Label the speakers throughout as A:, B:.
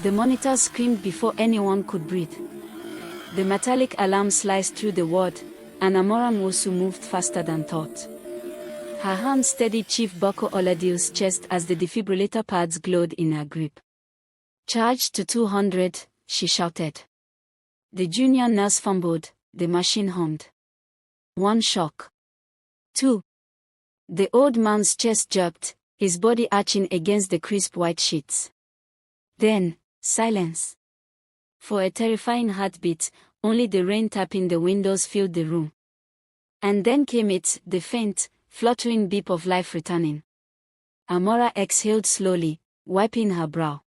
A: The monitor screamed before anyone could breathe. The metallic alarm sliced through the ward, and Amara Nwosu moved faster than thought. Her hand steadied Chief Boko Oladile's chest as the defibrillator pads glowed in her grip. "Charge to 200, she shouted. The junior nurse fumbled, the machine hummed. 1 shock. 2. The old man's chest jerked, his body arching against the crisp white sheets. Then, silence. For a terrifying heartbeat, only the rain tapping the windows filled the room. And then came it, the faint, fluttering beep of life returning. Amara exhaled slowly, wiping her brow.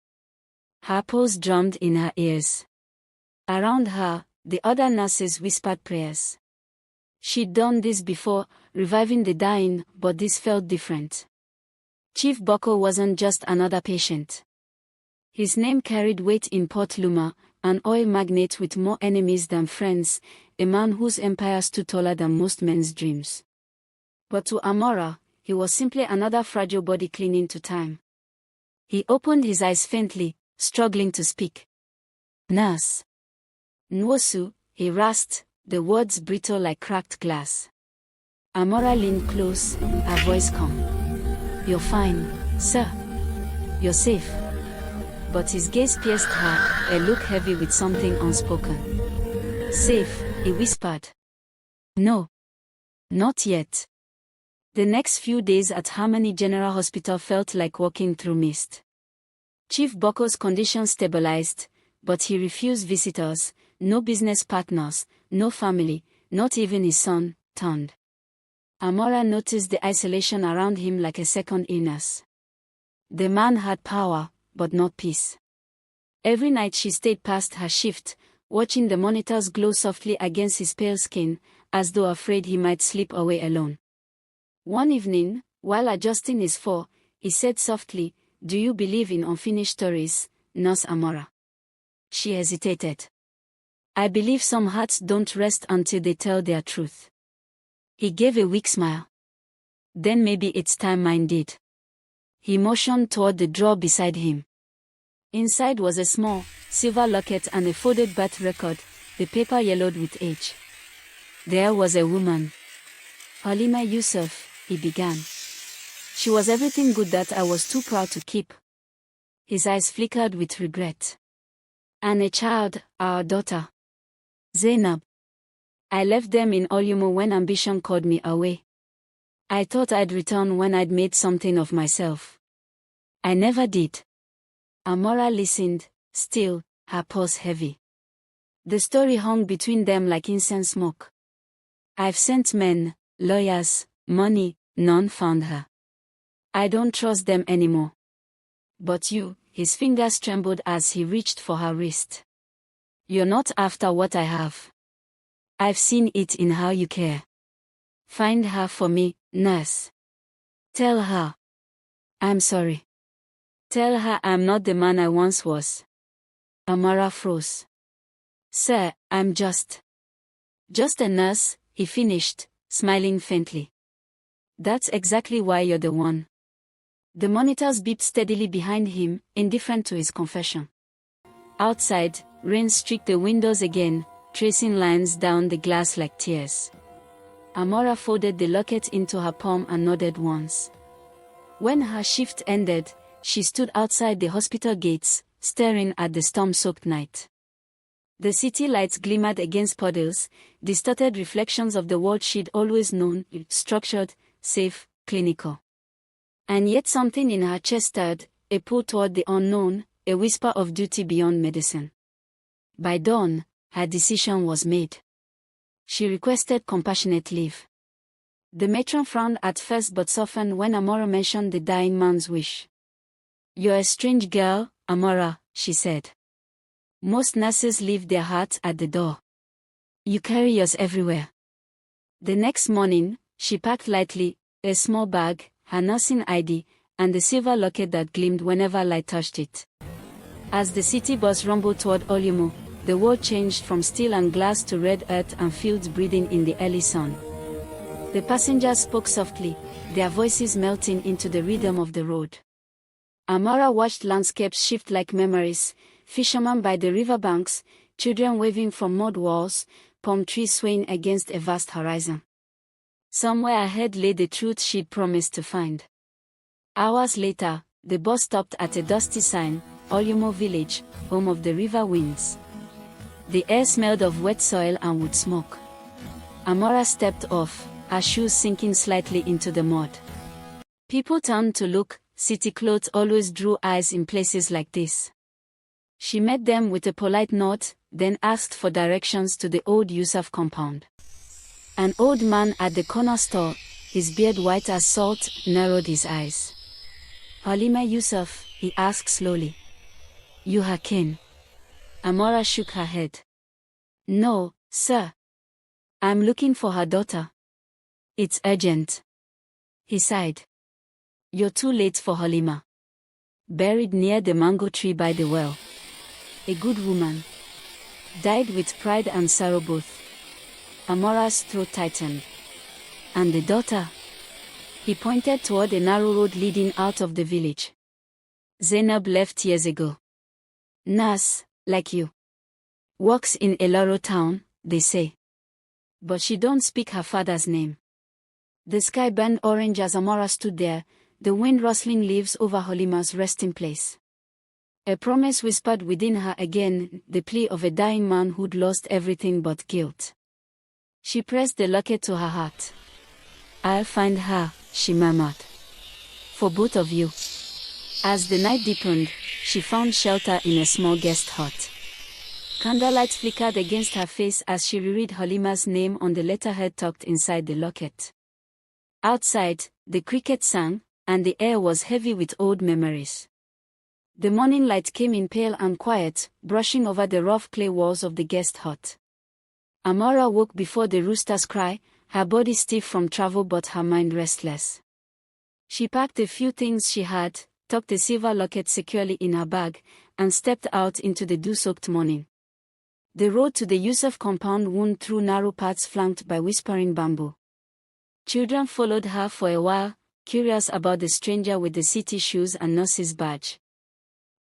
A: Her pulse drummed in her ears. Around her, the other nurses whispered prayers. She'd done this before, reviving the dying, but this felt different. Chief Boko wasn't just another patient. His name carried weight in Port Luma, an oil magnate with more enemies than friends, a man whose empire stood taller than most men's dreams. But to Amara, he was simply another fragile body clinging to time. He opened his eyes faintly, struggling to speak. "Nurse." "Nwosu," he rasped, the words brittle like cracked glass. Amara leaned close, her voice calm. "You're fine, sir. You're safe." But his gaze pierced her, a look heavy with something unspoken. "Safe," he whispered. "No. Not yet." The next few days at Harmony General Hospital felt like walking through mist. Chief Boko's condition stabilized, but he refused visitors, no business partners, no family, not even his son, turned. Amara noticed the isolation around him like a second illness. The man had power, but not peace. Every night she stayed past her shift, watching the monitors glow softly against his pale skin, as though afraid he might slip away alone. One evening, while adjusting his fur, he said softly, "Do you believe in unfinished stories, Nurse Amara?" She hesitated. "I believe some hearts don't rest until they tell their truth." He gave a weak smile. "Then maybe it's time mine did." He motioned toward the drawer beside him. Inside was a small, silver locket and a folded birth record, the paper yellowed with age. There was a woman. "Halima Yusuf," he began. "She was everything good that I was too proud to keep." His eyes flickered with regret. "And a child, our daughter. Zainab. I left them in Olumo when ambition called me away. I thought I'd return when I'd made something of myself. I never did." Amara listened, still, her pulse heavy. The story hung between them like incense smoke. "I've sent men, lawyers, money, none found her. I don't trust them anymore. But you," his fingers trembled as he reached for her wrist. "You're not after what I have. I've seen it in how you care. Find her for me, nurse. Tell her I'm sorry. Tell her I'm not the man I once was." Amara froze. "Sir, I'm just a nurse," he finished, smiling faintly. "That's exactly why you're the one." The monitors beeped steadily behind him, indifferent to his confession. Outside, rain streaked the windows again, tracing lines down the glass like tears. Amara folded the locket into her palm and nodded once. When her shift ended, she stood outside the hospital gates, staring at the storm-soaked night. The city lights glimmered against puddles, distorted reflections of the world she'd always known, structured, safe, clinical. And yet something in her chest stirred, a pull toward the unknown, a whisper of duty beyond medicine. By dawn, her decision was made. She requested compassionate leave. The matron frowned at first but softened when Amara mentioned the dying man's wish. "You're a strange girl, Amara," she said. "Most nurses leave their hearts at the door. You carry yours everywhere." The next morning, she packed lightly, a small bag, her nursing ID, and the silver locket that gleamed whenever light touched it. As the city bus rumbled toward Olumo, the world changed from steel and glass to red earth and fields breathing in the early sun. The passengers spoke softly, their voices melting into the rhythm of the road. Amara watched landscapes shift like memories, fishermen by the riverbanks, children waving from mud walls, palm trees swaying against a vast horizon. Somewhere ahead lay the truth she'd promised to find. Hours later, the bus stopped at a dusty sign, Olumo Village, home of the river winds. The air smelled of wet soil and wood smoke. Amara stepped off, her shoes sinking slightly into the mud. People turned to look. City clothes always drew eyes in places like this. She met them with a polite nod, then asked for directions to the old Yusuf compound. An old man at the corner store, his beard white as salt, narrowed his eyes. "Halima Yusuf," he asked slowly. "You her kin?" Amara shook her head. "No, sir. I'm looking for her daughter." "It's urgent." He sighed. "You're too late for Halima. Buried near the mango tree by the well. A good woman. Died with pride and sorrow both." Amara's throat tightened. "And the daughter?" He pointed toward a narrow road leading out of the village. "Zainab left years ago. Nurse, like you. Works in Eloro town, they say. But she don't speak her father's name." The sky burned orange as Amara stood there, the wind rustling leaves over Halima's resting place. A promise whispered within her again, the plea of a dying man who'd lost everything but guilt. She pressed the locket to her heart. "I'll find her," she murmured. "For both of you." As the night deepened, she found shelter in a small guest hut. Candlelight flickered against her face as she reread Halima's name on the letterhead tucked inside the locket. Outside, the crickets sang, and the air was heavy with old memories. The morning light came in pale and quiet, brushing over the rough clay walls of the guest hut. Amara woke before the rooster's cry, her body stiff from travel but her mind restless. She packed a few things she had, tucked the silver locket securely in her bag, and stepped out into the dew-soaked morning. The road to the Yusuf compound wound through narrow paths flanked by whispering bamboo. Children followed her for a while, curious about the stranger with the city shoes and nurse's badge.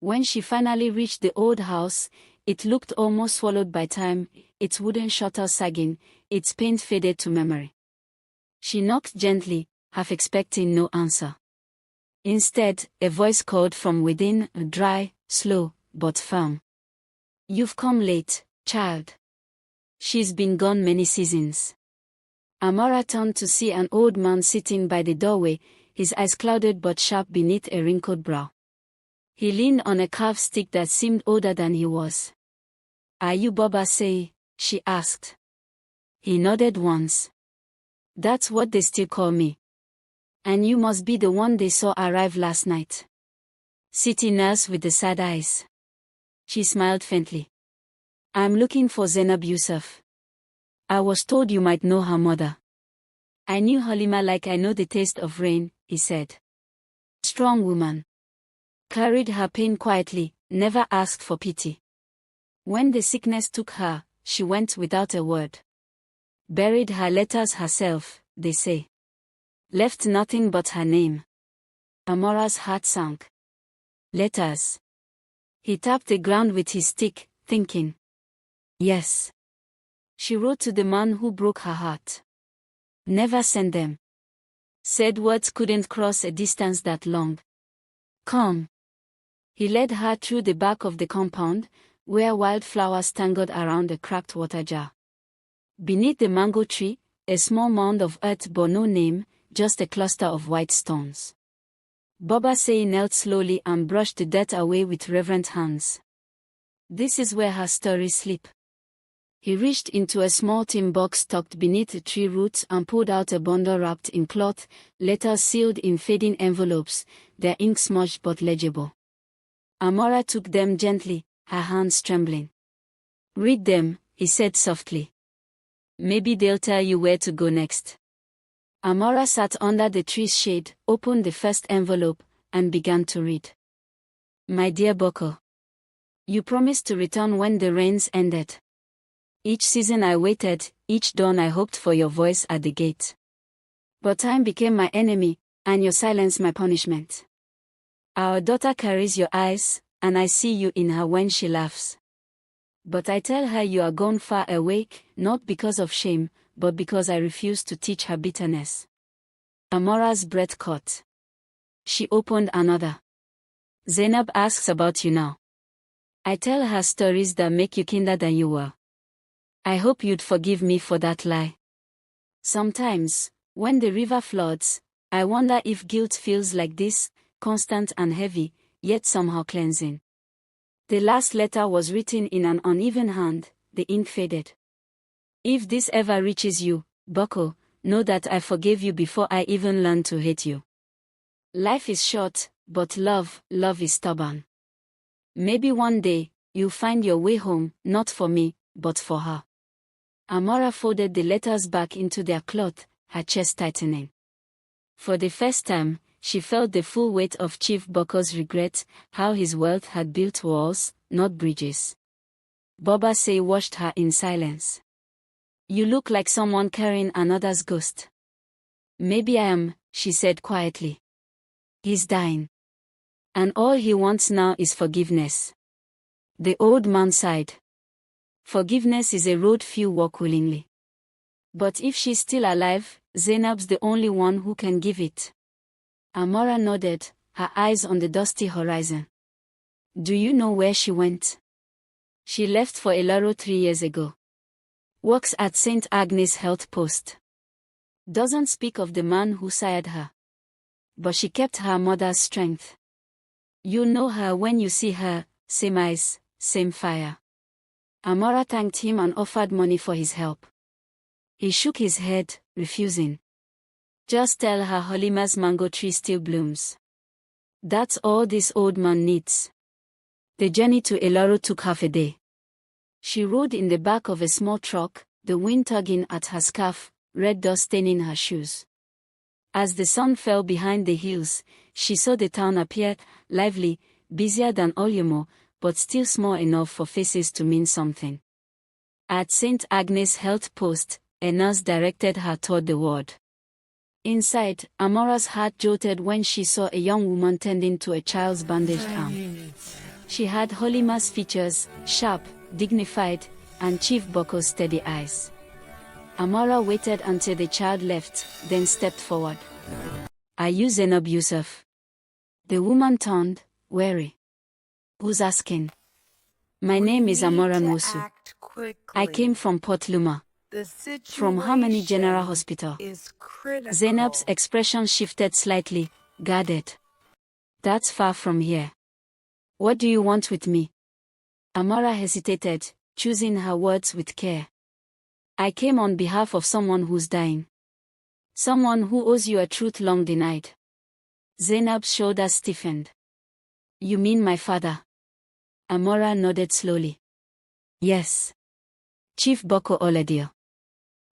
A: When she finally reached the old house, it looked almost swallowed by time, its wooden shutters sagging, its paint faded to memory. She knocked gently, half expecting no answer. Instead, a voice called from within, dry, slow, but firm. "You've come late, child. She's been gone many seasons." Amara turned to see an old man sitting by the doorway, his eyes clouded but sharp beneath a wrinkled brow. He leaned on a carved stick that seemed older than he was. "Are you Baba Say?" she asked. He nodded once. "That's what they still call me. And you must be the one they saw arrive last night." City nurse with the sad eyes. She smiled faintly. "I'm looking for Zainab Yusuf. I was told you might know her mother." "I knew Halima like I know the taste of rain," he said. Strong woman. Carried her pain quietly, never asked for pity. When the sickness took her, she went without a word. Buried her letters herself, they say. Left nothing but her name. Amara's heart sank. Letters. He tapped the ground with his stick, thinking. Yes. She wrote to the man who broke her heart. Never send them. Said words couldn't cross a distance that long. Come. He led her through the back of the compound, where wildflowers tangled around a cracked water jar. Beneath the mango tree, a small mound of earth bore no name, just a cluster of white stones. Baba Say knelt slowly and brushed the dirt away with reverent hands. This is where her stories sleep. He reached into a small tin box tucked beneath the tree roots and pulled out a bundle wrapped in cloth, letters sealed in fading envelopes, their ink smudged but legible. Amara took them gently, her hands trembling. Read them, he said softly. Maybe they'll tell you where to go next. Amara sat under the tree's shade, opened the first envelope, and began to read. My dear Boko. You promised to return when the rains ended. Each season I waited, each dawn I hoped for your voice at the gate. But time became my enemy, and your silence my punishment. Our daughter carries your eyes, and I see you in her when she laughs. But I tell her you are gone far away, not because of shame, but because I refuse to teach her bitterness. Amara's breath caught. She opened another. Zainab asks about you now. I tell her stories that make you kinder than you were. I hope you'd forgive me for that lie. Sometimes, when the river floods, I wonder if guilt feels like this, constant and heavy, yet somehow cleansing. The last letter was written in an uneven hand, the ink faded. If this ever reaches you, Bucko, know that I forgave you before I even learned to hate you. Life is short, but love is stubborn. Maybe one day, you'll find your way home, not for me, but for her. Amara folded the letters back into their cloth, her chest tightening. For the first time, she felt the full weight of Chief Bucko's regret, how his wealth had built walls, not bridges. Boba Say watched her in silence. You look like someone carrying another's ghost. Maybe I am, she said quietly. He's dying. And all he wants now is forgiveness. The old man sighed. Forgiveness is a road few walk willingly. But if she's still alive, Zainab's the only one who can give it. Amara nodded, her eyes on the dusty horizon. Do you know where she went? She left for Elaro 3 years ago. Works at St. Agnes Health Post. Doesn't speak of the man who sired her. But she kept her mother's strength. You'll know her when you see her, same eyes, same fire. Amara thanked him and offered money for his help. He shook his head, refusing. Just tell her Halima's mango tree still blooms. That's all this old man needs. The journey to Elaro took half a day. She rode in the back of a small truck, the wind tugging at her scarf, red dust staining her shoes. As the sun fell behind the hills, she saw the town appear, lively, busier than Olyomo, but still small enough for faces to mean something. At St. Agnes Health Post, a nurse directed her toward the ward. Inside, Amara's heart jolted when she saw a young woman tending to a child's bandaged arm. She had Holima's features, sharp, dignified, and Chief Bucko's steady eyes. Amara waited until the child left, then stepped forward. Are you Zainab Yusuf? The woman turned, wary. Who's asking? My name is Amara Musu. I came from Port Luma. From Harmony General Hospital. Zainab's expression shifted slightly, guarded. That's far from here. What do you want with me? Amara hesitated, choosing her words with care. I came on behalf of someone who's dying. Someone who owes you a truth long denied. Zainab's shoulders stiffened. You mean my father? Amara nodded slowly. Yes. Chief Bucko Oladio.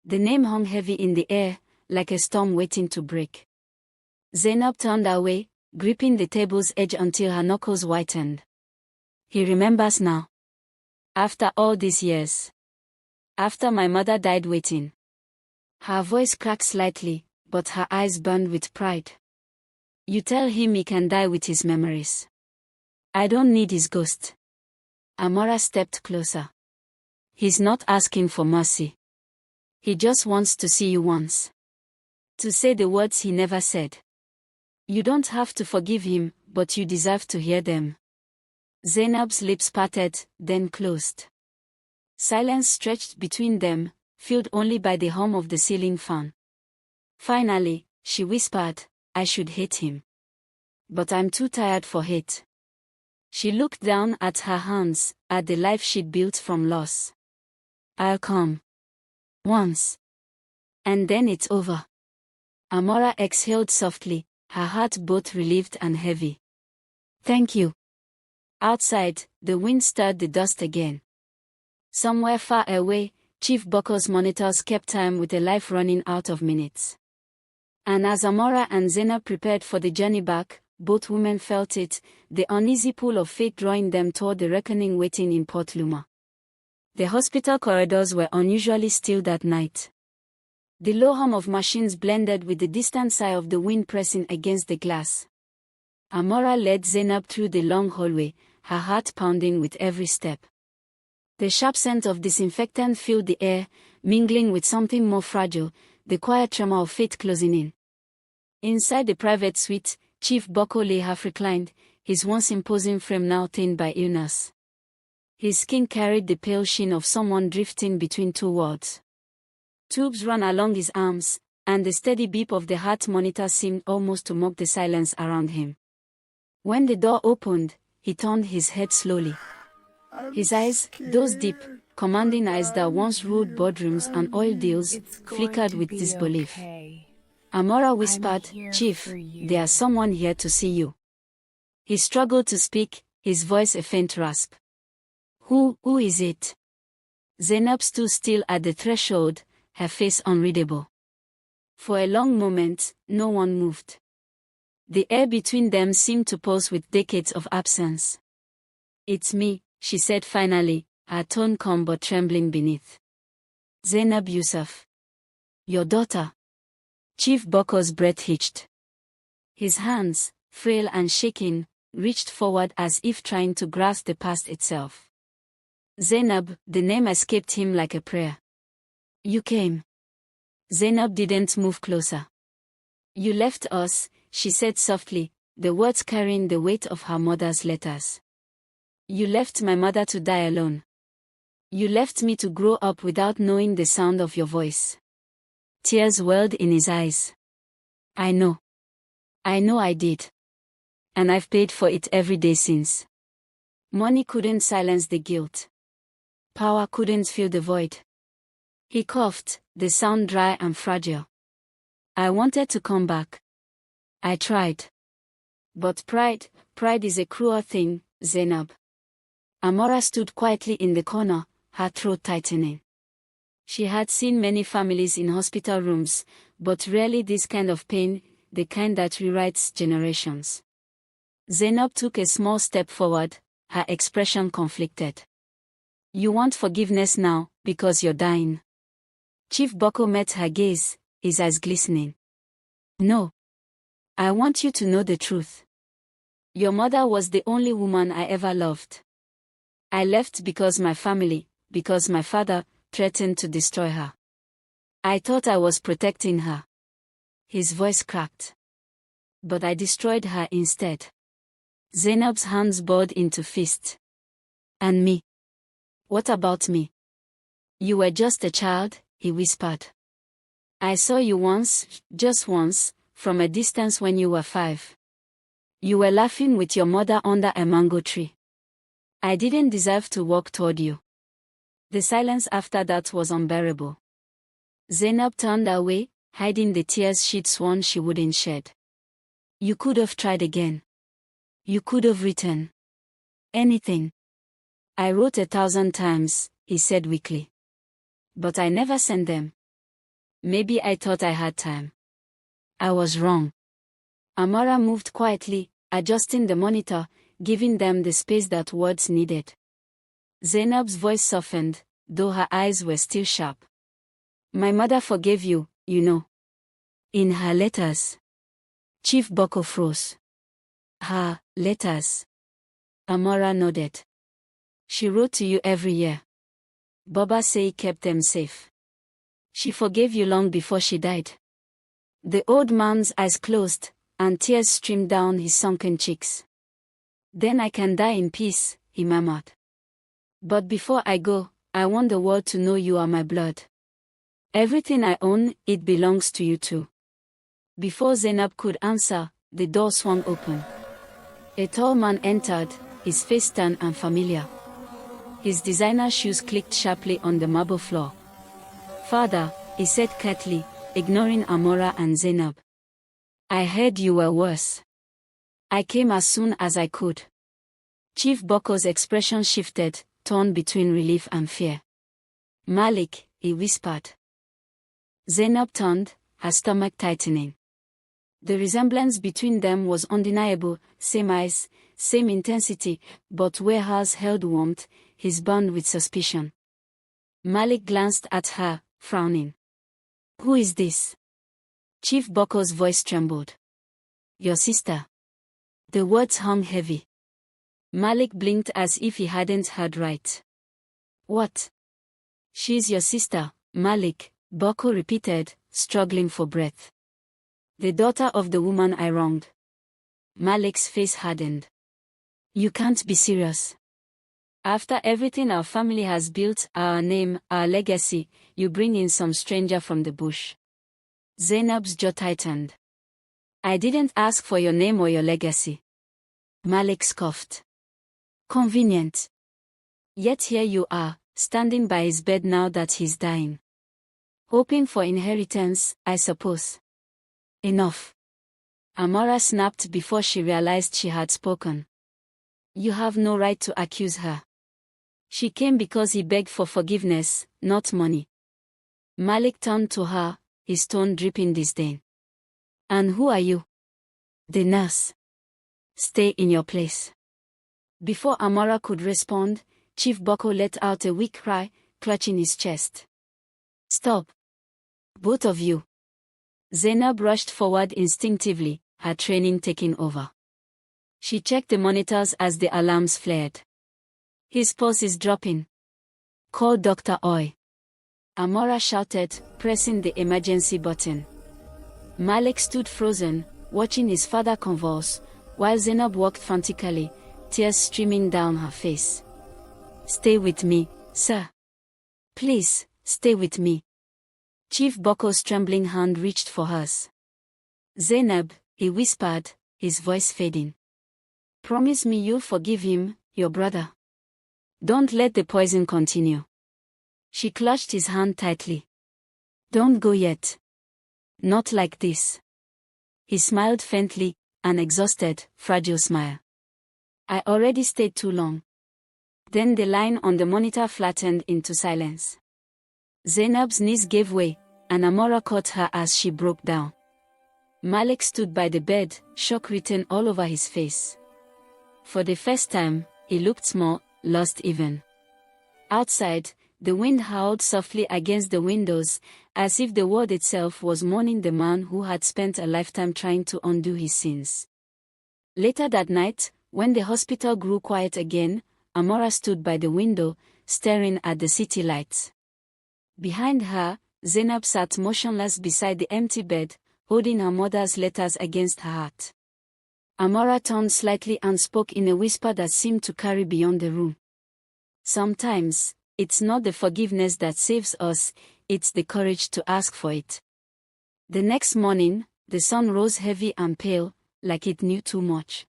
A: The name hung heavy in the air, like a storm waiting to break. Zainab turned away, gripping the table's edge until her knuckles whitened. He remembers now. After all these years. After my mother died waiting. Her voice cracked slightly, but her eyes burned with pride. You tell him he can die with his memories. I don't need his ghost. Amara stepped closer. He's not asking for mercy. He just wants to see you once. To say the words he never said. You don't have to forgive him, but you deserve to hear them. Zainab's lips parted, then closed. Silence stretched between them, filled only by the hum of the ceiling fan. Finally, she whispered, I should hate him. But I'm too tired for hate. She looked down at her hands, at the life she'd built from loss. I'll come. Once. And then it's over. Amara exhaled softly, her heart both relieved and heavy. Thank you. Outside, the wind stirred the dust again. Somewhere far away, Chief Bucko's monitors kept time with a life running out of minutes. And as Amara and Zainab prepared for the journey back, both women felt it, the uneasy pull of fate drawing them toward the reckoning waiting in Port Luma. The hospital corridors were unusually still that night. The low hum of machines blended with the distant sigh of the wind pressing against the glass. Amara led Zainab through the long hallway, her heart pounding with every step. The sharp scent of disinfectant filled the air, mingling with something more fragile, the quiet tremor of fate closing in. Inside the private suite, Chief Boko lay half-reclined, his once imposing frame now thinned by illness. His skin carried the pale sheen of someone drifting between two worlds. Tubes ran along his arms, and the steady beep of the heart monitor seemed almost to mock the silence around him. When the door opened, he turned his head slowly. His eyes, those deep, commanding eyes that once ruled boardrooms and oil deals, flickered with disbelief. Amara whispered, "Chief, there's someone here to see you." He struggled to speak, his voice a faint rasp. Who is it?" Zainab stood still at the threshold, her face unreadable. For a long moment, no one moved. The air between them seemed to pulse with decades of absence. "It's me," she said finally, her tone calm but trembling beneath. "Zainab Yusuf. Your daughter." Chief Boko's breath hitched. His hands, frail and shaking, reached forward as if trying to grasp the past itself. Zainab, the name escaped him like a prayer. "You came." Zainab didn't move closer. "You left us," she said softly, the words carrying the weight of her mother's letters. "You left my mother to die alone. You left me to grow up without knowing the sound of your voice." Tears welled in his eyes. I know I did. And I've paid for it every day since." Money couldn't silence the guilt. Power couldn't fill the void. He coughed, the sound dry and fragile. "I wanted to come back. I tried. But pride is a cruel thing, Zainab." Amara stood quietly in the corner, her throat tightening. She had seen many families in hospital rooms, but rarely this kind of pain, the kind that rewrites generations. Zainab took a small step forward, her expression conflicted. "You want forgiveness now, because you're dying." Chief Boko met her gaze, his eyes glistening. "No. I want you to know the truth. Your mother was the only woman I ever loved. I left because my father, threatened to destroy her. I thought I was protecting her." His voice cracked. "But I destroyed her instead." Zainab's hands balled into fists. "And me? What about me?" "You were just a child," he whispered. "I saw you once, just once, from a distance when you were 5. You were laughing with your mother under a mango tree. I didn't deserve to walk toward you." The silence after that was unbearable. Zainab turned away, hiding the tears she'd sworn she wouldn't shed. "You could have tried again. You could have written. Anything." "I wrote 1,000 times," he said weakly. "But I never sent them. Maybe I thought I had time. I was wrong." Amara moved quietly, adjusting the monitor, giving them the space that words needed. Zainab's voice softened, though her eyes were still sharp. "My mother forgave you, you know. In her letters." Chief Boko froze. "Her letters?" Amara nodded. "She wrote to you every year. Baba say kept them safe. She forgave you long before she died." The old man's eyes closed, and tears streamed down his sunken cheeks. "Then I can die in peace," he murmured. "But before I go, I want the world to know you are my blood. Everything I own, it belongs to you too." Before Zainab could answer, the door swung open. A tall man entered, his face stern and familiar. His designer shoes clicked sharply on the marble floor. "Father," he said curtly, ignoring Amara and Zainab. "I heard you were worse. I came as soon as I could." Chief Boko's expression shifted, torn between relief and fear. "Malik," he whispered. Zainab turned, her stomach tightening. The resemblance between them was undeniable, same eyes, same intensity, but where hers held warmth, his burned with suspicion. Malik glanced at her, frowning. "Who is this?" Chief Boko's voice trembled. "Your sister." The words hung heavy. Malik blinked as if he hadn't heard right. What? She's your sister, Malik, Boko repeated, struggling for breath. The daughter of the woman I wronged. Malik's face hardened. You can't be serious. After everything our family has built, our name, our legacy, you bring in some stranger from the bush. Zainab's jaw tightened. I didn't ask for your name or your legacy. Malik scoffed. Convenient. Yet here you are, standing by his bed now that he's dying. Hoping for inheritance, I suppose. Enough. Amara snapped before she realized she had spoken. You have no right to accuse her. She came because he begged for forgiveness, not money. Malik turned to her, his tone dripping disdain. And who are you? The nurse. Stay in your place. Before Amara could respond, Chief Boko let out a weak cry, clutching his chest. Stop. Both of you. Zainab rushed forward instinctively, her training taking over. She checked the monitors as the alarms flared. His pulse is dropping. Call Dr. Oy. Amara shouted, pressing the emergency button. Malik stood frozen, watching his father convulse, while Zainab walked frantically, tears streaming down her face. Stay with me, sir. Please, stay with me. Chief Boko's trembling hand reached for hers. Zainab, he whispered, his voice fading. Promise me you'll forgive him, your brother. Don't let the poison continue. She clutched his hand tightly. Don't go yet. Not like this. He smiled faintly, an exhausted, fragile smile. I already stayed too long. Then the line on the monitor flattened into silence. Zainab's knees gave way, and Amara caught her as she broke down. Malik stood by the bed, shock written all over his face. For the first time, he looked small, lost even. Outside, the wind howled softly against the windows, as if the world itself was mourning the man who had spent a lifetime trying to undo his sins. Later that night, when the hospital grew quiet again, Amara stood by the window, staring at the city lights. Behind her, Zainab sat motionless beside the empty bed, holding her mother's letters against her heart. Amara turned slightly and spoke in a whisper that seemed to carry beyond the room. Sometimes, it's not the forgiveness that saves us, it's the courage to ask for it. The next morning, the sun rose heavy and pale, like it knew too much.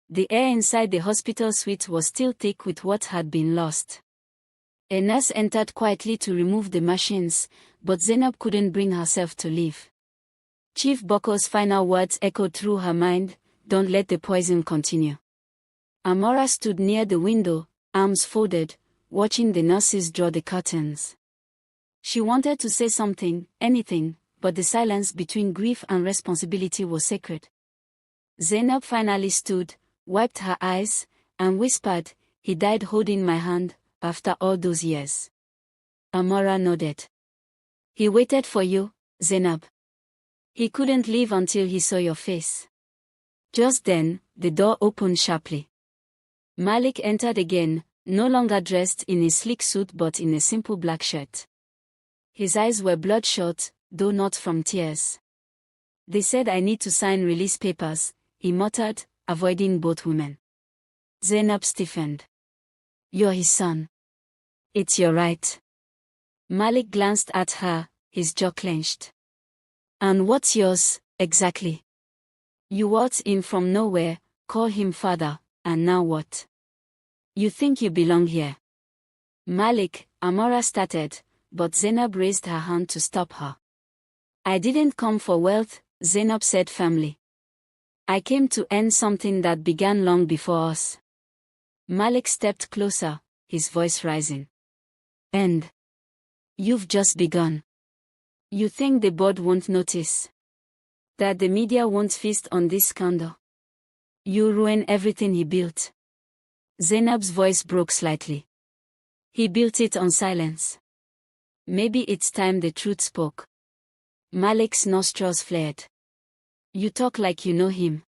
A: The air inside the hospital suite was still thick with what had been lost. A nurse entered quietly to remove the machines, but Zainab couldn't bring herself to leave. Chief Boko's final words echoed through her mind, don't let the poison continue. Amara stood near the window, arms folded, watching the nurses draw the curtains. She wanted to say something, anything, but the silence between grief and responsibility was sacred. Zainab finally stood, wiped her eyes, and whispered, he died holding my hand, after all those years. Amara nodded. He waited for you, Zainab. He couldn't leave until he saw your face. Just then, the door opened sharply. Malik entered again, no longer dressed in his sleek suit but in a simple black shirt. His eyes were bloodshot, though not from tears. They said I need to sign release papers, he muttered, avoiding both women. Zainab stiffened. You're his son. It's your right. Malik glanced at her, his jaw clenched. And what's yours, exactly? You walked in from nowhere, call him father, and now what? You think you belong here? Malik, Amara started, but Zainab raised her hand to stop her. I didn't come for wealth, Zainab said firmly. I came to end something that began long before us. Malik stepped closer, his voice rising. And you've just begun. You think the board won't notice? That the media won't feast on this scandal? You ruin everything he built. Zainab's voice broke slightly. He built it on silence. Maybe it's time the truth spoke. Malik's nostrils flared. You talk like you know him.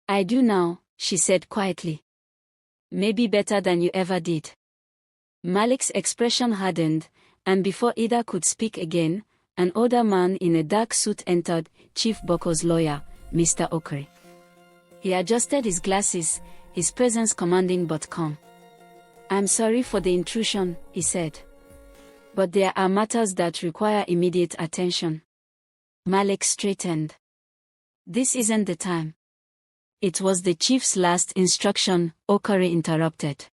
A: I do now, she said quietly. Maybe better than you ever did. Malik's expression hardened, and before Ida could speak again, an older man in a dark suit entered, Chief Boko's lawyer, Mr. Okri. He adjusted his glasses, his presence commanding but calm. "I'm sorry for the intrusion," he said. "But there are matters that require immediate attention." Malik straightened. "This isn't the time." "It was the chief's last instruction," Okari interrupted.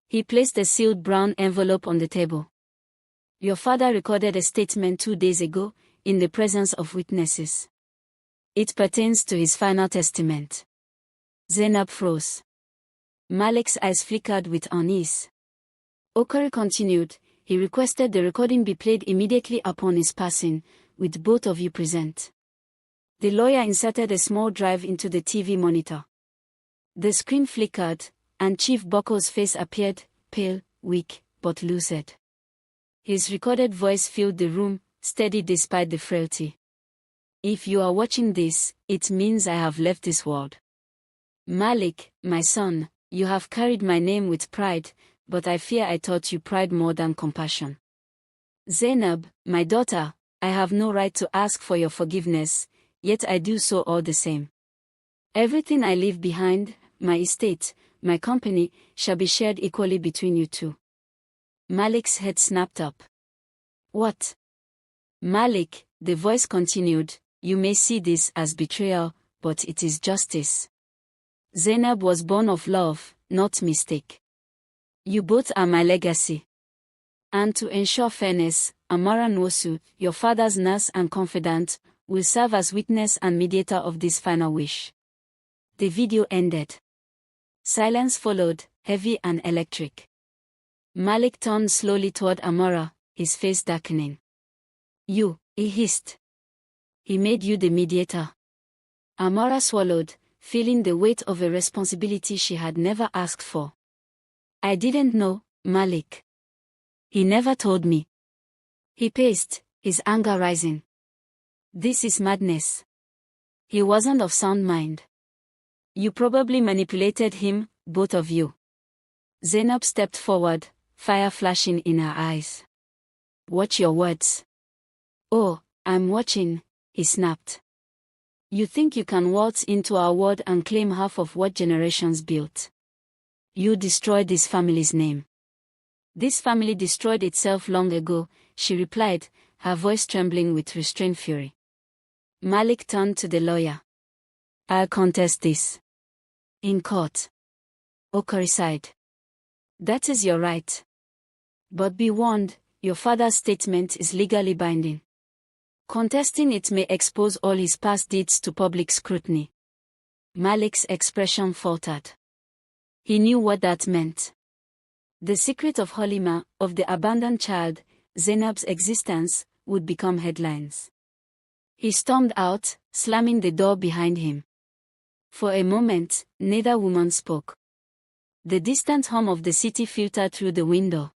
A: He placed a sealed brown envelope on the table. "Your father recorded a statement 2 days ago, in the presence of witnesses. It pertains to his final testament." Zainab froze. Malik's eyes flickered with unease. Okari continued, "He requested the recording be played immediately upon his passing, with both of you present." The lawyer inserted a small drive into the TV monitor. The screen flickered, and Chief Boko's face appeared, pale, weak, but lucid. His recorded voice filled the room, steady despite the frailty. "If you are watching this, it means I have left this world. Malik, my son, you have carried my name with pride, but I fear I taught you pride more than compassion. Zainab, my daughter, I have no right to ask for your forgiveness, yet I do so all the same. Everything I leave behind, my estate, my company, shall be shared equally between you two." Malik's head snapped up. "What?" "Malik," the voice continued, "you may see this as betrayal, but it is justice. Zainab was born of love, not mistake. You both are my legacy. And to ensure fairness, Amara Nwosu, your father's nurse and confidant, will serve as witness and mediator of this final wish." The video ended. Silence followed, heavy and electric. Malik turned slowly toward Amara, his face darkening. "You," he hissed. "He made you the mediator." Amara swallowed, feeling the weight of a responsibility she had never asked for. "I didn't know, Malik. He never told me." He paced, his anger rising. "This is madness. He wasn't of sound mind. You probably manipulated him, both of you." Zainab stepped forward, fire flashing in her eyes. "Watch your words." "Oh, I'm watching," he snapped. "You think you can waltz into our world and claim half of what generations built? You destroyed this family's name." "This family destroyed itself long ago," she replied, her voice trembling with restrained fury. Malik turned to the lawyer. "I'll contest this. In court." Okari sighed. "That is your right. But be warned, your father's statement is legally binding. Contesting it may expose all his past deeds to public scrutiny." Malik's expression faltered. He knew what that meant. The secret of Halima, of the abandoned child, Zainab's existence, would become headlines. He stormed out, slamming the door behind him. For a moment, neither woman spoke. The distant hum of the city filtered through the window.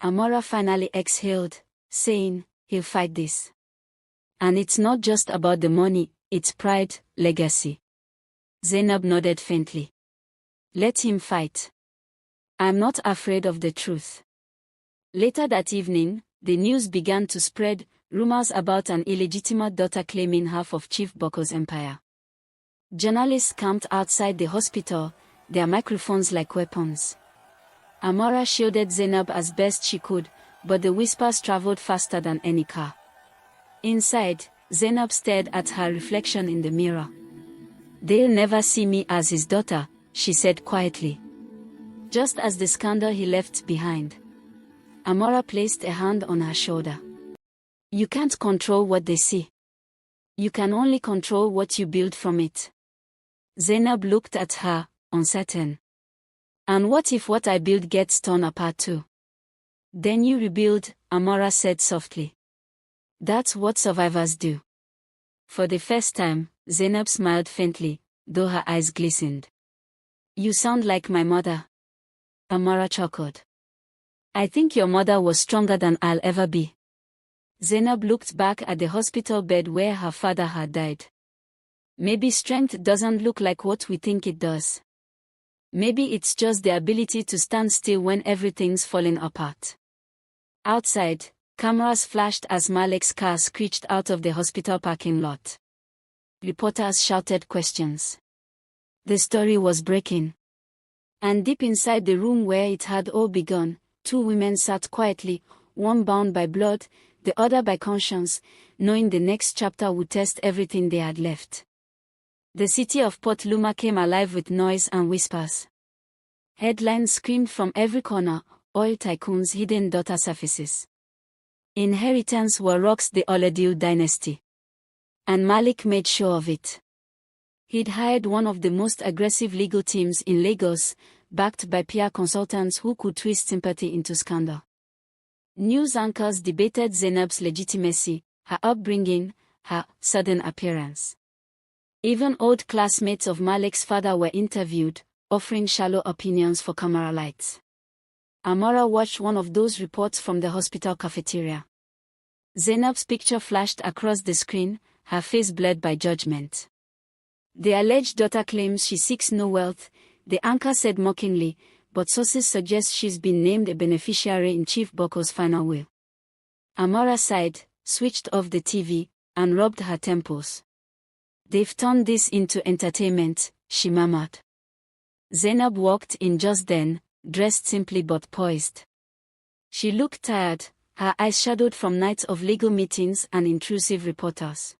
A: Amara finally exhaled, saying, "He'll fight this. And it's not just about the money, it's pride, legacy." Zainab nodded faintly. "Let him fight. I'm not afraid of the truth." Later that evening, the news began to spread, rumors about an illegitimate daughter claiming half of Chief Boko's empire. Journalists camped outside the hospital, their microphones like weapons. Amara shielded Zainab as best she could, but the whispers traveled faster than any car. Inside, Zainab stared at her reflection in the mirror. "They'll never see me as his daughter," she said quietly. Just as the scandal he left behind. Amara placed a hand on her shoulder. "You can't control what they see. You can only control what you build from it." Zainab looked at her, uncertain. "And what if what I build gets torn apart too?" "Then you rebuild," Amara said softly. "That's what survivors do." For the first time, Zainab smiled faintly, though her eyes glistened. "You sound like my mother." Amara chuckled. "I think your mother was stronger than I'll ever be." Zainab looked back at the hospital bed where her father had died. "Maybe strength doesn't look like what we think it does." Maybe it's just the ability to stand still when everything's falling apart. Outside, cameras flashed as Malik's car screeched out of the hospital parking lot. Reporters shouted questions. The story was breaking. And deep inside the room where it had all begun, two women sat quietly, one bound by blood, the other by conscience, knowing the next chapter would test everything they had left. The city of Port Luma came alive with noise and whispers. Headlines screamed from every corner, oil tycoons' hidden daughter surfaces. Inheritance war rocks the Oladiu dynasty. And Malik made sure of it. He'd hired one of the most aggressive legal teams in Lagos, backed by PR consultants who could twist sympathy into scandal. News anchors debated Zainab's legitimacy, her upbringing, her sudden appearance. Even old classmates of Malik's father were interviewed, offering shallow opinions for camera lights. Amara watched one of those reports from the hospital cafeteria. Zainab's picture flashed across the screen, her face blurred by judgment. The alleged daughter claims she seeks no wealth, the anchor said mockingly, but sources suggest she's been named a beneficiary in Chief Boko's final will. Amara sighed, switched off the TV, and rubbed her temples. They've turned this into entertainment, she murmured. Zainab walked in just then, dressed simply but poised. She looked tired, her eyes shadowed from nights of legal meetings and intrusive reporters.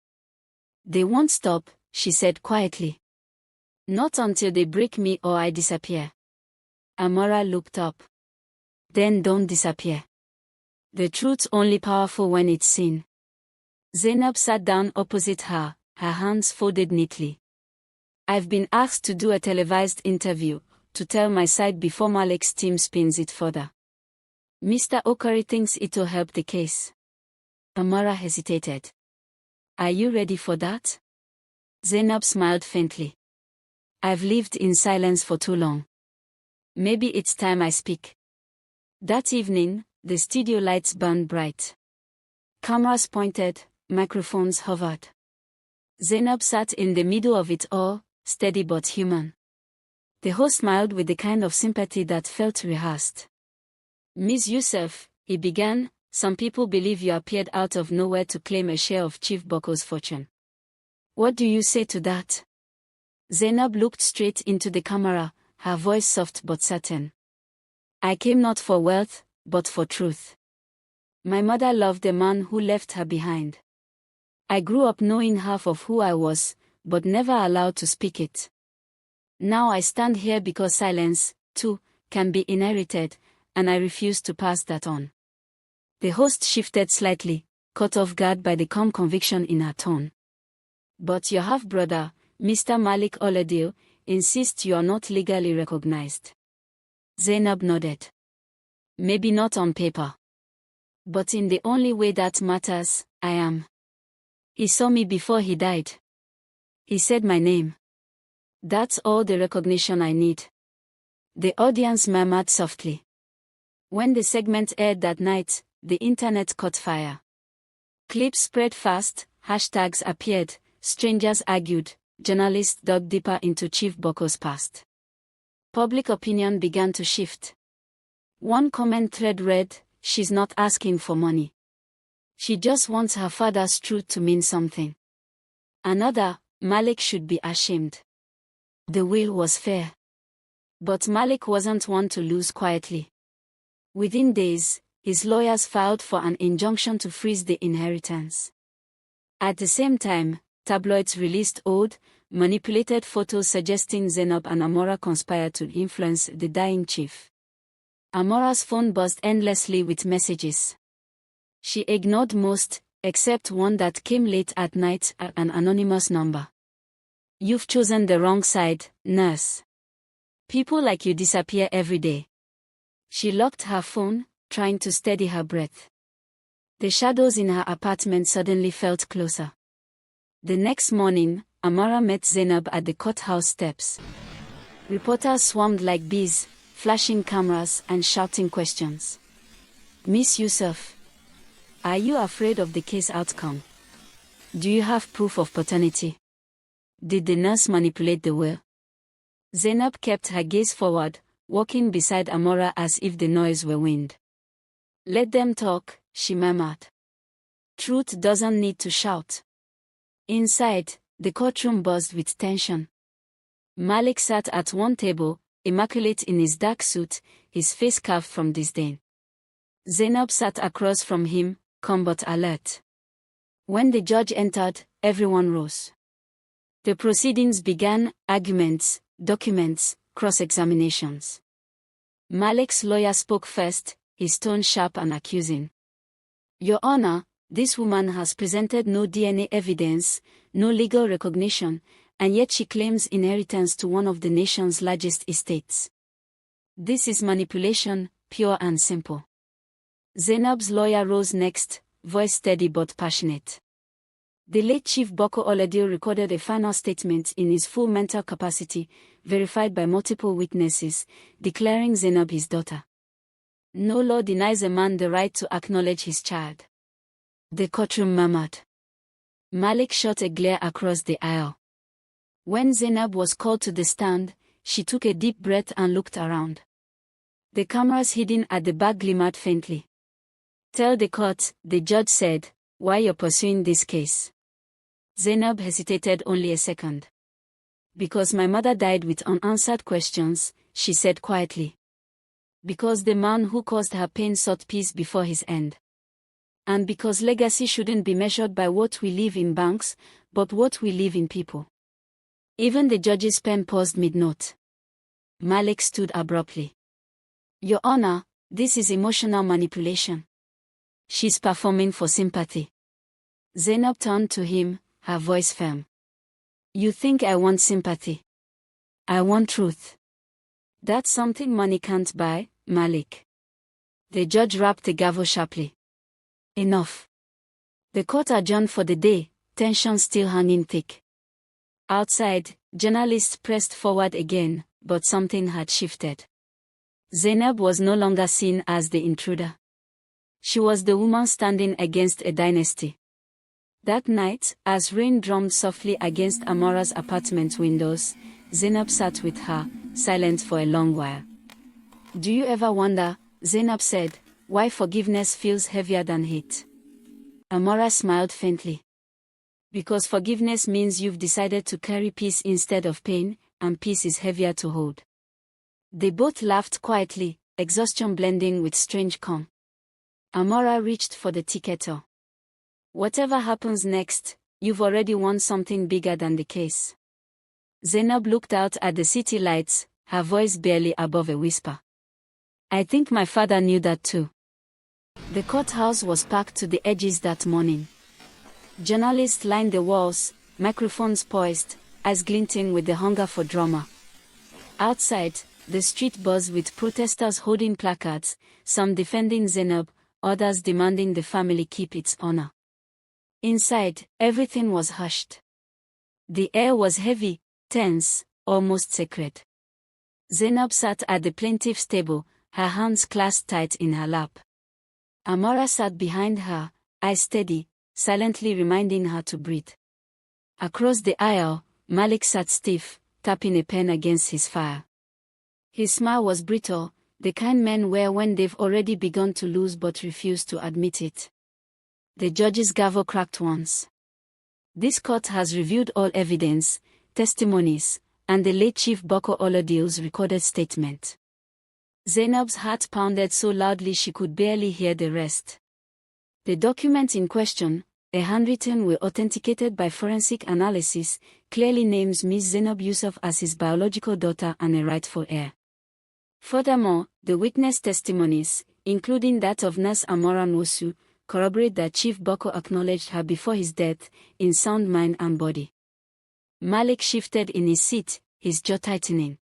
A: They won't stop, she said quietly. Not until they break me or I disappear. Amara looked up. Then don't disappear. The truth's only powerful when it's seen. Zainab sat down opposite her, her hands folded neatly. I've been asked to do a televised interview, to tell my side before Malik's team spins it further. Mr. Okari thinks it'll help the case. Amara hesitated. Are you ready for that? Zainab smiled faintly. I've lived in silence for too long. Maybe it's time I speak. That evening, the studio lights burned bright. Cameras pointed, microphones hovered. Zainab sat in the middle of it all, steady but human. The host smiled with the kind of sympathy that felt rehearsed. Ms. Youssef, he began, some people believe you appeared out of nowhere to claim a share of Chief Boko's fortune. What do you say to that? Zainab looked straight into the camera, her voice soft but certain. I came not for wealth, but for truth. My mother loved the man who left her behind. I grew up knowing half of who I was, but never allowed to speak it. Now I stand here because silence, too, can be inherited, and I refuse to pass that on. The host shifted slightly, caught off guard by the calm conviction in her tone. But your half-brother, Mr. Malik Oladiu, insists you are not legally recognized. Zainab nodded. Maybe not on paper. But in the only way that matters, I am. He saw me before he died. He said my name. That's all the recognition I need. The audience murmured softly. When the segment aired that night, the internet caught fire. Clips spread fast, hashtags appeared, strangers argued, journalists dug deeper into Chief Boko's past. Public opinion began to shift. One comment thread read, "She's not asking for money. She just wants her father's truth to mean something." Another, "Malik should be ashamed. The will was fair." But Malik wasn't one to lose quietly. Within days, his lawyers filed for an injunction to freeze the inheritance. At the same time, tabloids released old, manipulated photos suggesting Zainab and Amara conspired to influence the dying chief. Amara's phone buzzed endlessly with messages. She ignored most, except one that came late at night, an anonymous number. "You've chosen the wrong side, nurse. People like you disappear every day." She locked her phone, trying to steady her breath. The shadows in her apartment suddenly felt closer. The next morning, Amara met Zainab at the courthouse steps. Reporters swarmed like bees, flashing cameras and shouting questions. "Miss Youssef, are you afraid of the case outcome? Do you have proof of paternity? Did the nurse manipulate the will?" Zainab kept her gaze forward, walking beside Amara as if the noise were wind. "Let them talk," she murmured. "Truth doesn't need to shout." Inside, the courtroom buzzed with tension. Malik sat at one table, immaculate in his dark suit, his face carved from disdain. Zainab sat across from him, calm but alert. When the judge entered, everyone rose. The proceedings began: arguments, documents, cross-examinations. Malik's lawyer spoke first, his tone sharp and accusing. "Your Honor, this woman has presented no DNA evidence, no legal recognition, and yet she claims inheritance to one of the nation's largest estates. This is manipulation, pure and simple." Zainab's lawyer rose next, voice steady but passionate. The late Chief Boko Oladio recorded a final statement in his full mental capacity, verified by multiple witnesses, declaring Zainab his daughter. No law denies a man the right to acknowledge his child. The courtroom murmured. Malik shot a glare across the aisle. When Zainab was called to the stand, she took a deep breath and looked around. The cameras hidden at the back glimmered faintly. "Tell the court," the judge said, "why you're pursuing this case." Zainab hesitated only a second. "Because my mother died with unanswered questions," she said quietly. "Because the man who caused her pain sought peace before his end. And because legacy shouldn't be measured by what we leave in banks, but what we leave in people." Even the judge's pen paused mid-note. Malik stood abruptly. "Your Honor, this is emotional manipulation. She's performing for sympathy." Zainab turned to him, her voice firm. "You think I want sympathy? I want truth. That's something money can't buy, Malik." The judge rapped the gavel sharply. "Enough." The court adjourned for the day, tension still hanging thick. Outside, journalists pressed forward again, but something had shifted. Zainab was no longer seen as the intruder. She was the woman standing against a dynasty. That night, as rain drummed softly against Amara's apartment windows, Zainab sat with her, silent for a long while. "Do you ever wonder," Zainab said, "why forgiveness feels heavier than hate?" Amara smiled faintly. "Because forgiveness means you've decided to carry peace instead of pain, and peace is heavier to hold." They both laughed quietly, exhaustion blending with strange calm. Amara reached for the tea kettle. "Whatever happens next, you've already won something bigger than the case." Zainab looked out at the city lights, her voice barely above a whisper. "I think my father knew that too." The courthouse was packed to the edges that morning. Journalists lined the walls, microphones poised, eyes glinting with the hunger for drama. Outside, the street buzzed with protesters holding placards, some defending Zainab, others demanding the family keep its honor. Inside, everything was hushed. The air was heavy, tense, almost sacred. Zainab sat at the plaintiff's table, her hands clasped tight in her lap. Amara sat behind her, eyes steady, silently reminding her to breathe. Across the aisle, Malik sat stiff, tapping a pen against his file. His smile was brittle, the kind men wear when they've already begun to lose but refuse to admit it. The judge's gavel cracked once. "This court has reviewed all evidence, testimonies, and the late Chief Boko Oladio's recorded statement." Zainab's heart pounded so loudly she could barely hear the rest. The document in question, a handwritten will authenticated by forensic analysis, clearly names Ms. Zainab Yusuf as his biological daughter and a rightful heir. Furthermore, the witness testimonies, including that of nurse Amara Nwosu, corroborate that Chief Boko acknowledged her before his death, in sound mind and body. Malik shifted in his seat, his jaw tightening.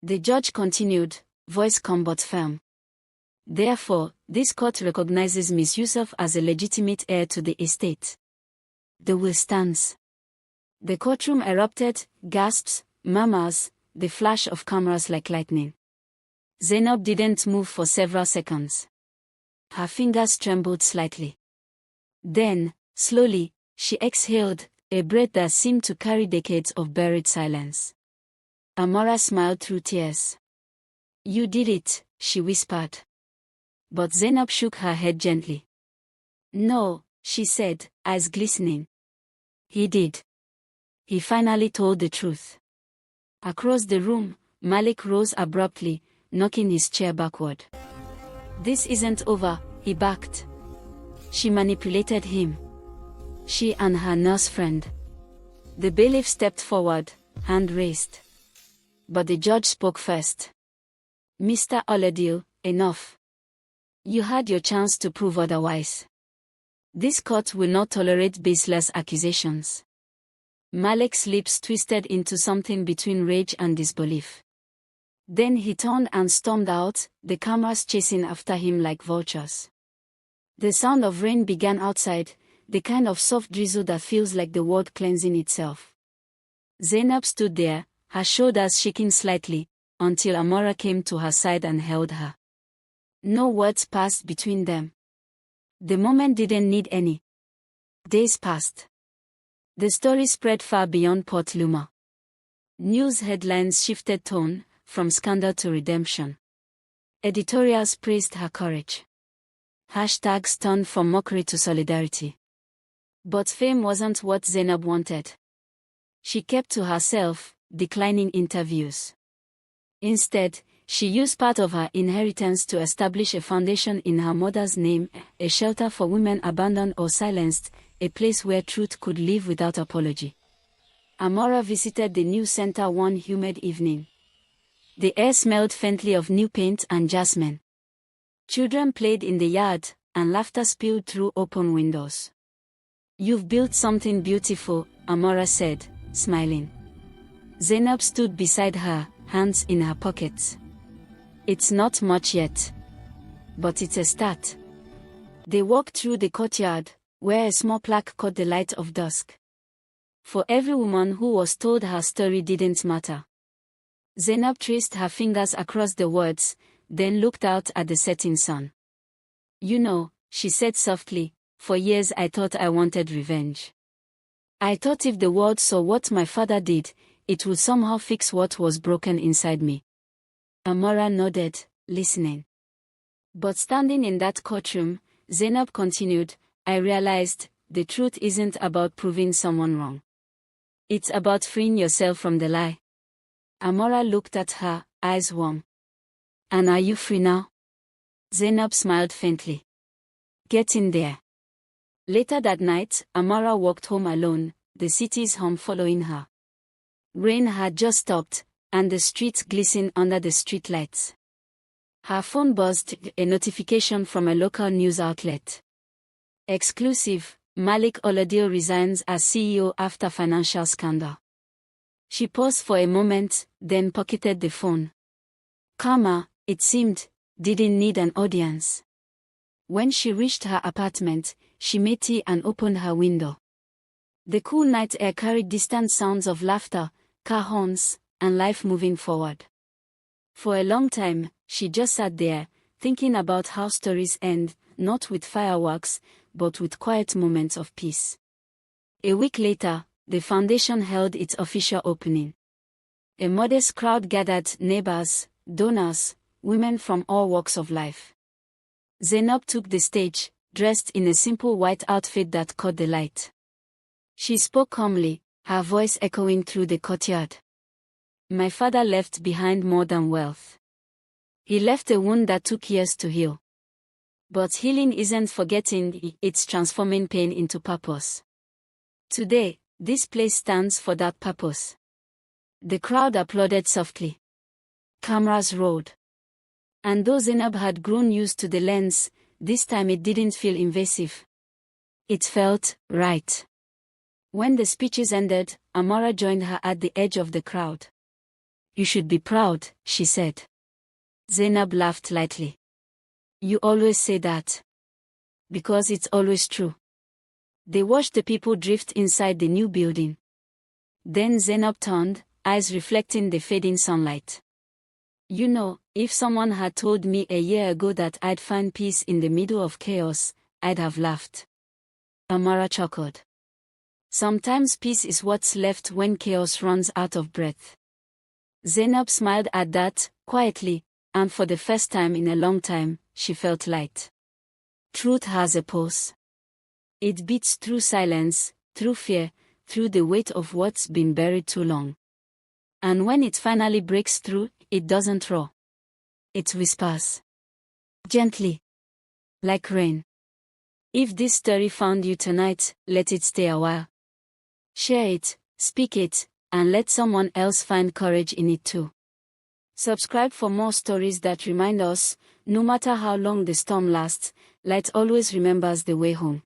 A: The judge continued, voice calm but firm. "Therefore, this court recognizes Ms. Yusuf as a legitimate heir to the estate." The will stands. The courtroom erupted, gasps, murmurs, the flash of cameras like lightning. Zainab didn't move for several seconds. Her fingers trembled slightly. Then, slowly, she exhaled, a breath that seemed to carry decades of buried silence. Amara smiled through tears. You did it, she whispered. But Zainab shook her head gently. No, she said, eyes glistening. He did. He finally told the truth. Across the room, Malik rose abruptly, knocking his chair backward. This isn't over, he barked. She manipulated him. She and her nurse friend. The bailiff stepped forward, hand raised. But the judge spoke first. Mr. Oladil, enough. You had your chance to prove otherwise. This court will not tolerate baseless accusations. Malik's lips twisted into something between rage and disbelief. Then he turned and stormed out, the cameras chasing after him like vultures. The sound of rain began outside, the kind of soft drizzle that feels like the world cleansing itself. Zainab stood there, her shoulders shaking slightly, until Amara came to her side and held her. No words passed between them. The moment didn't need any. Days passed. The story spread far beyond Port Luma. News headlines shifted tone, from scandal to redemption. Editorials praised her courage. Hashtags turned from mockery to solidarity. But fame wasn't what Zainab wanted. She kept to herself, declining interviews. Instead, she used part of her inheritance to establish a foundation in her mother's name, a shelter for women abandoned or silenced, a place where truth could live without apology. Amara visited the new center one humid evening. The air smelled faintly of new paint and jasmine. Children played in the yard, and laughter spilled through open windows. You've built something beautiful, Amara said, smiling. Zainab stood beside her, hands in her pockets. It's not much yet. But it's a start. They walked through the courtyard, where a small plaque caught the light of dusk. For every woman who was told her story didn't matter. Zainab traced her fingers across the words, then looked out at the setting sun. You know, she said softly, for years I thought I wanted revenge. I thought if the world saw what my father did, it would somehow fix what was broken inside me. Amara nodded, listening. But standing in that courtroom, Zainab continued, I realized, the truth isn't about proving someone wrong. It's about freeing yourself from the lie. Amara looked at her, eyes warm. And are you free now? Zainab smiled faintly. Get in there. Later that night, Amara walked home alone, the city's hum following her. Rain had just stopped, and the streets glistened under the streetlights. Her phone buzzed, a notification from a local news outlet. Exclusive, Malik Oladil resigns as CEO after financial scandal. She paused for a moment, then pocketed the phone. Karma, it seemed, didn't need an audience. When she reached her apartment, she made tea and opened her window. The cool night air carried distant sounds of laughter, car horns, and life moving forward. For a long time, she just sat there, thinking about how stories end, not with fireworks, but with quiet moments of peace. A week later, the foundation held its official opening. A modest crowd gathered, neighbors, donors, women from all walks of life. Zainab took the stage, dressed in a simple white outfit that caught the light. She spoke calmly, her voice echoing through the courtyard. My father left behind more than wealth. He left a wound that took years to heal. But healing isn't forgetting, it's transforming pain into purpose. Today, this place stands for that purpose. The crowd applauded softly. Cameras rolled. And though Zainab had grown used to the lens, this time it didn't feel invasive. It felt right. When the speeches ended, Amara joined her at the edge of the crowd. You should be proud, she said. Zainab laughed lightly. You always say that. Because it's always true. They watched the people drift inside the new building. Then Zainab turned, eyes reflecting the fading sunlight. You know, if someone had told me a year ago that I'd find peace in the middle of chaos, I'd have laughed. Amara chuckled. Sometimes peace is what's left when chaos runs out of breath. Zainab smiled at that, quietly, and for the first time in a long time, she felt light. Truth has a pulse. It beats through silence, through fear, through the weight of what's been buried too long. And when it finally breaks through, it doesn't roar. It whispers. Gently. Like rain. If this story found you tonight, let it stay a while. Share it, speak it, and let someone else find courage in it too. Subscribe for more stories that remind us, no matter how long the storm lasts, light always remembers the way home.